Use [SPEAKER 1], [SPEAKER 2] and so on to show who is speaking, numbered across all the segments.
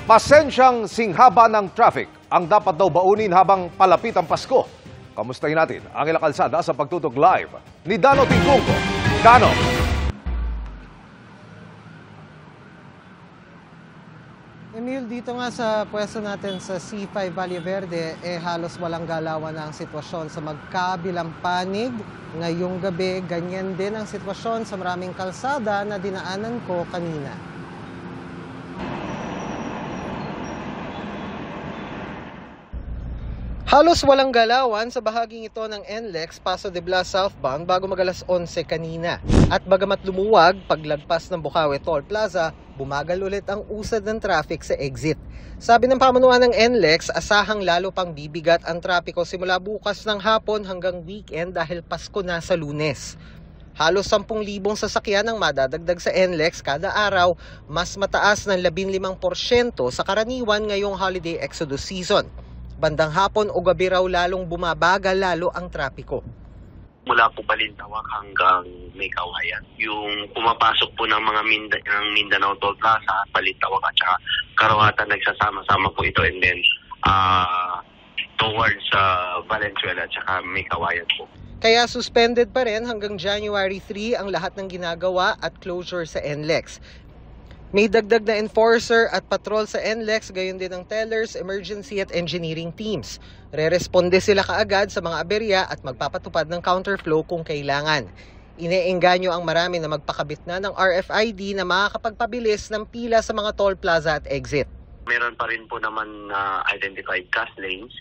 [SPEAKER 1] Pasensyang singhaba ng traffic ang dapat daw baunin habang palapit ang Pasko. Kamustahin natin ang ilang kalsada sa pagtutok live ni Dano Tingkungko. Dano!
[SPEAKER 2] Emil, dito nga sa pwesto natin sa C5 Valle Verde, halos walang galawan na ang sitwasyon sa magkabilang panig. Ngayong gabi, ganyan din ang sitwasyon sa maraming kalsada na dinaanan ko kanina. Halos walang galawan sa bahaging ito ng NLEX Paso de Blas southbound bago mag-alas 11 kanina. At bagamat lumuwag, paglagpas ng Bukawi Toll Plaza, bumagal ulit ang usad ng traffic sa exit. Sabi ng pamunuan ng NLEX, asahang lalo pang bibigat ang trapiko simula bukas ng hapon hanggang weekend dahil Pasko na sa Lunes. Halos 10,000 sasakyan ang madadagdag sa NLEX kada araw, mas mataas ng 15% sa karaniwan ngayong holiday exodus season. Bandang hapon o gabi raw lalong bumabagal lalo ang trapiko.
[SPEAKER 3] Mula po Balintawak hanggang May Kawayan. Yung pumapasok po ng mga Mindanao Toll Plaza, Balintawak at saka Karawatan, nagsasama-sama po ito, and then towards Valenzuela at saka May Kawayan po.
[SPEAKER 2] Kaya suspended pa rin hanggang January 3 ang lahat ng ginagawa at closure sa NLEX. May dagdag na enforcer at patrol sa NLEX, gayon din ang tellers, emergency at engineering teams. Reresponde sila kaagad sa mga aberya at magpapatupad ng counterflow kung kailangan. Ineengganyo ang marami na magpakabit na ng RFID na makakapagpabilis ng pila sa mga toll plaza at exit.
[SPEAKER 3] Meron pa rin po naman identified cash lanes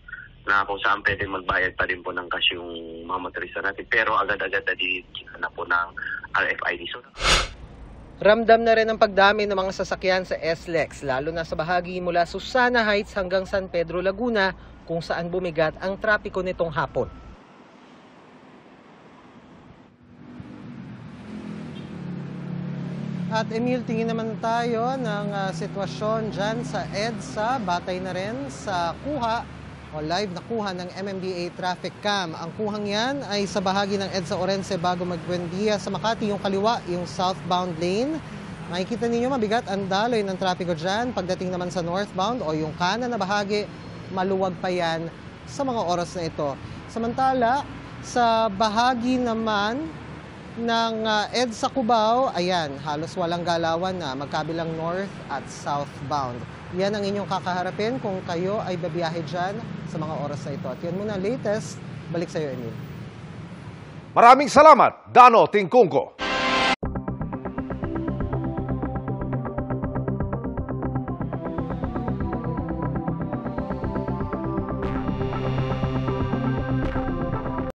[SPEAKER 3] na kung saan pwede magbayad pa rin po ng cash yung mga motorista natin. Pero agad-agad na po ng RFID.
[SPEAKER 2] Ramdam na rin ang pagdami ng mga sasakyan sa SLEX, lalo na sa bahagi mula Susana Heights hanggang San Pedro, Laguna, kung saan bumigat ang trapiko nitong hapon. At Emil, tingin naman tayo ng sitwasyon dyan sa EDSA, batay na rin sa kuha o live na kuha ng MMDA Traffic Cam. Ang kuhang yan ay sa bahagi ng EDSA Orense bago Magbuendia sa Makati, yung kaliwa, yung southbound lane. Makikita ninyo mabigat ang daloy ng trapiko dyan. Pagdating naman sa northbound o yung kanan na bahagi, maluwag pa yan sa mga oras na ito. Samantala, sa bahagi naman ng EDSA Cubao, ayan, halos walang galawan na magkabilang north at southbound. Yan ang inyong kakaharapin kung kayo ay babiyahe dyan sa mga oras na ito. At yan muna latest. Balik sa iyo, Emil.
[SPEAKER 1] Maraming salamat, Dano Tingkungko.